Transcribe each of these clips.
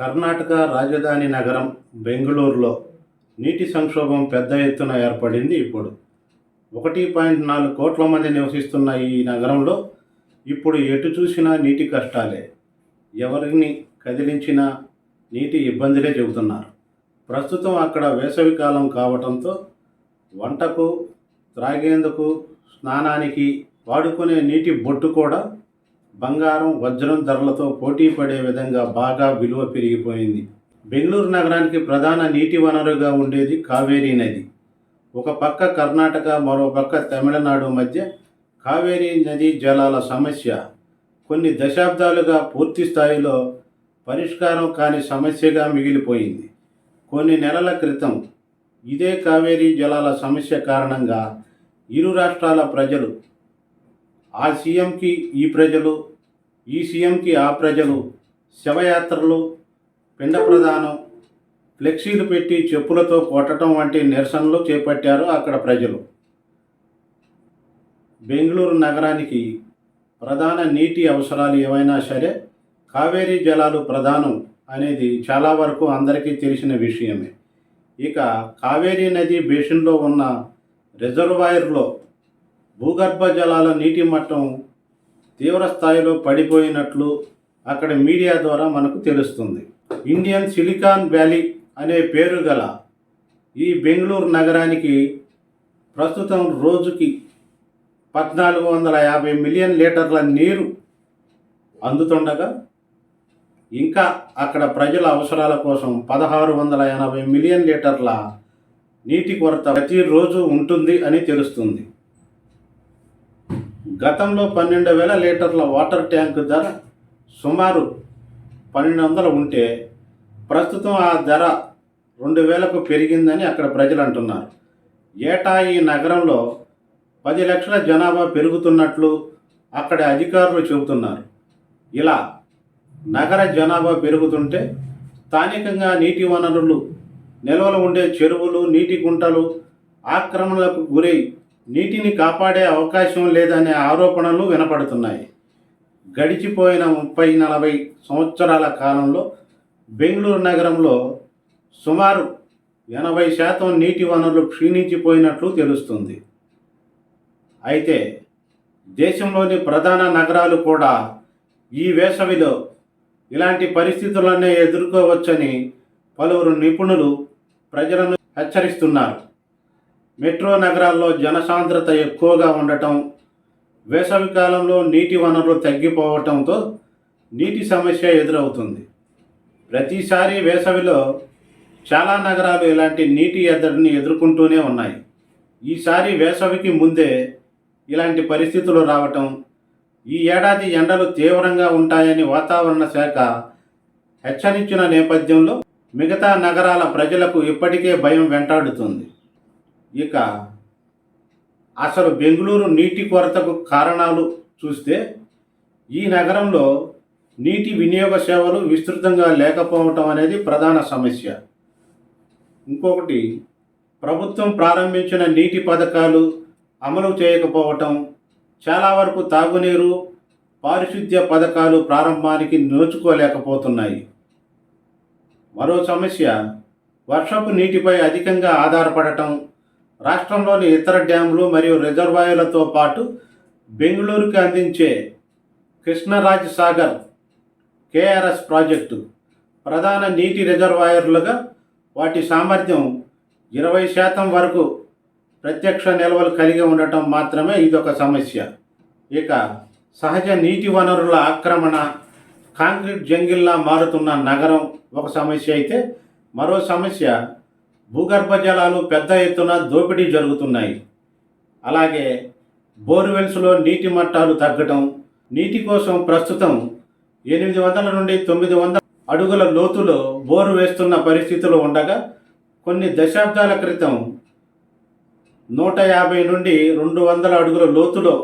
కర్ణాటక రాజధాని నగరం బెంగళూరులో నీటి సంక్షోభం పెద్ద ఎత్తున ఏర్పడింది. ఇప్పుడు 1.4 కోట్ల మంది నివసిస్తున్న ఈ నగరంలో ఇప్పుడు ఎటు చూసినా నీటి కష్టాలే. ఎవరిని కదిలించినా నీటి ఇబ్బందులే చెబుతున్నారు. ప్రస్తుతం అక్కడ వేసవికాలం కావడంతో వంటకు, త్రాగేందుకు, స్నానానికి వాడుకునే నీటి బొట్టు కూడా బంగారం, వజ్రం ధరలతో పోటీ పడే విధంగా బాగా విలువ పెరిగిపోయింది. బెంగళూరు నగరానికి ప్రధాన నీటి వనరుగా ఉండేది కావేరీ నది. ఒక పక్క కర్ణాటక, మరో పక్క తమిళనాడు మధ్య కావేరీ నది జలాల సమస్య కొన్ని దశాబ్దాలుగా పూర్తి స్థాయిలో పరిష్కారం కాని సమస్యగా మిగిలిపోయింది. కొన్ని నెలల క్రితం ఇదే కావేరీ జలాల సమస్య కారణంగా ఇరు రాష్ట్రాల ప్రజలు, ఆ సీఎంకి ఈ ప్రజలు, ఈ సీఎంకి ఆ ప్రజలు శవయాత్రలు, పిండ ప్రదానం, ఫ్లెక్సీలు పెట్టి చెప్పులతో కొట్టడం వంటి నిరసనలు చేపట్టారు అక్కడ ప్రజలు. బెంగళూరు నగరానికి ప్రధాన నీటి అవసరాలు ఏవైనా సరే కావేరీ జలాలు ప్రధానం అనేది చాలా వరకు అందరికీ తెలిసిన విషయమే. ఇక కావేరీ నది బేసిన్లో ఉన్న రిజర్వాయర్లో భూగర్భ జలాల నీటి మట్టం తీవ్ర స్థాయిలో పడిపోయినట్లు అక్కడ మీడియా ద్వారా మనకు తెలుస్తుంది. ఇండియన్ సిలికాన్ వ్యాలీ అనే పేరు గల ఈ బెంగళూరు నగరానికి ప్రస్తుతం రోజుకి 1450 మిలియన్ లీటర్ల నీరు అందుతుండగా ఇంకా అక్కడ ప్రజల అవసరాల కోసం 1680 మిలియన్ లీటర్ల నీటి కొరత ప్రతిరోజు ఉంటుంది అని తెలుస్తుంది. గతంలో 12,000 లీటర్ల వాటర్ ట్యాంకు ధర సుమారు 1200 ఉంటే ప్రస్తుతం ఆ ధర 2,000కు పెరిగిందని అక్కడ ప్రజలు అంటున్నారు. ఏటా ఈ నగరంలో 10 లక్షల జనాభా పెరుగుతున్నట్లు అక్కడ అధికారులు చెబుతున్నారు. ఇలా నగర జనాభా పెరుగుతుంటే స్థానికంగా నీటి వనరులు, నిల్వలు ఉండే చెరువులు, నీటి గుంటలు ఆక్రమణలకు గురై నీటిని కాపాడే అవకాశం లేదనే ఆరోపణలు వినపడుతున్నాయి. గడిచిపోయిన 30-40 సంవత్సరాల కాలంలో బెంగళూరు నగరంలో సుమారు 80% నీటి వనరులు క్షీణించిపోయినట్లు తెలుస్తుంది. అయితే దేశంలోని ప్రధాన నగరాలు కూడా ఈ వేసవిలో ఇలాంటి పరిస్థితులనే ఎదుర్కోవచ్చని పలువురు నిపుణులు ప్రజలను హెచ్చరిస్తున్నారు. మెట్రో నగరాల్లో జనసాంద్రత ఎక్కువగా ఉండటం, వేసవికాలంలో నీటి వనరులు తగ్గిపోవటంతో నీటి సమస్య ఎదురవుతుంది. ప్రతిసారి వేసవిలో చాలా నగరాలు ఇలాంటి నీటి ఎద్దడిని ఎదుర్కొంటూనే ఉన్నాయి. ఈసారి వేసవికి ముందే ఇలాంటి పరిస్థితులు రావటం, ఈ ఏడాది ఎండలు తీవ్రంగా ఉంటాయని వాతావరణ శాఖ హెచ్చరించిన నేపథ్యంలో మిగతా నగరాల ప్రజలకు ఇప్పటికే భయం వెంటాడుతుంది. ఇక అసలు బెంగళూరు నీటి కొరతకు కారణాలు చూస్తే ఈ నగరంలో నీటి వినియోగ సేవలు విస్తృతంగా లేకపోవటం అనేది ప్రధాన సమస్య. ఇంకొకటి, ప్రభుత్వం ప్రారంభించిన నీటి పథకాలు అమలు చేయకపోవటం, చాలా వరకు తాగునీరు, పారిశుద్ధ్య పథకాలు ప్రారంభానికి నోచుకోలేకపోతున్నాయి. మరో సమస్య, వర్షపు నీటిపై అధికంగా ఆధారపడటం. రాష్ట్రంలోని ఇతర డ్యాములు మరియు రిజర్వాయర్లతో పాటు బెంగళూరుకి అందించే కృష్ణరాజ్ సాగర్ కేఆర్ఎస్ ప్రాజెక్టు ప్రధాన నీటి రిజర్వాయర్లుగా వాటి సామర్థ్యం 20% వరకు ప్రత్యక్ష నిల్వలు కలిగి ఉండటం మాత్రమే ఇదొక సమస్య. ఇక సహజ నీటి వనరుల ఆక్రమణ, కాంక్రీట్ జంగిల్లా మారుతున్న నగరం ఒక సమస్య అయితే, మరో సమస్య భూగర్భ జలాలు పెద్ద ఎత్తున దోపిడీ జరుగుతున్నాయి. అలాగే బోర్వెల్స్లో నీటి మట్టాలు తగ్గటం, నీటి కోసం ప్రస్తుతం 800 నుండి 900 అడుగుల లోతులో బోరు వేస్తున్న పరిస్థితులు ఉండగా కొన్ని దశాబ్దాల క్రితం 150 నుండి 200 అడుగుల లోతులో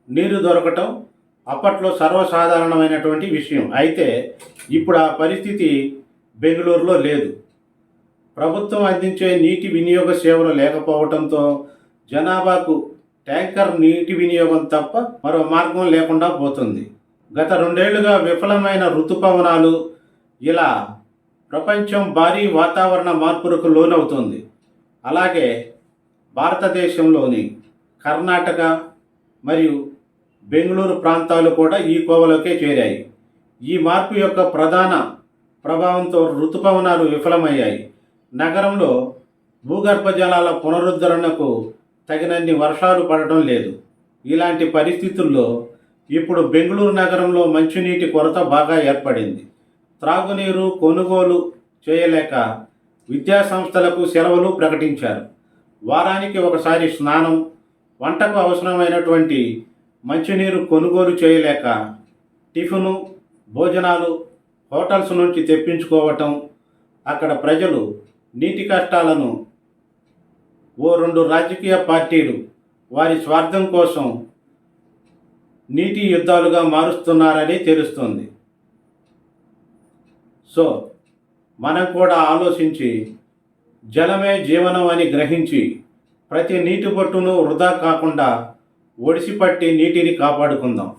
నీరు దొరకటం అప్పట్లో సర్వసాధారణమైనటువంటి విషయం. అయితే ఇప్పుడు ఆ పరిస్థితి బెంగళూరులో లేదు. ప్రభుత్వం అందించే నీటి వినియోగ సేవలు లేకపోవడంతో జనాభాకు ట్యాంకర్ నీటి వినియోగం తప్ప మరో మార్గం లేకుండా పోతుంది. గత 2 ఏళ్లుగా విఫలమైన ఋతుపవనాలు ఇలా ప్రపంచం భారీ వాతావరణ మార్పులకు లోనవుతుంది. అలాగే భారతదేశంలోని కర్ణాటక మరియు బెంగళూరు ప్రాంతాలు కూడా ఈ కోవలోకే చేరాయి. ఈ మార్పు యొక్క ప్రధాన ప్రభావంతో ఋతుపవనాలు విఫలమయ్యాయి. నగరంలో భూగర్భ జలాల పునరుద్ధరణకు తగినన్ని వర్షాలు పడటం లేదు. ఇలాంటి పరిస్థితుల్లో ఇప్పుడు బెంగళూరు నగరంలో మంచినీటి కొరత బాగా ఏర్పడింది. త్రాగునీరు కొనుగోలు చేయలేక విద్యా సంస్థలకు సెలవులు ప్రకటించారు. వారానికి ఒకసారి స్నానం, వంటకు అవసరమైనటువంటి మంచినీరు కొనుగోలు చేయలేక టిఫిను, భోజనాలు హోటల్స్ నుంచి తెప్పించుకోవటం. అక్కడ ప్రజలు నీటి కష్టాలను ఓ 2 రాజకీయ పార్టీలు వారి స్వార్థం కోసం నీటి యుద్ధాలుగా మారుస్తున్నారని తెలుస్తుంది. సో మనం కూడా ఆలోచించి జలమే జీవనం అని గ్రహించి ప్రతి నీటి బొట్టును వృధా కాకుండా ఒడిసిపట్టి నీటిని కాపాడుకుందాం.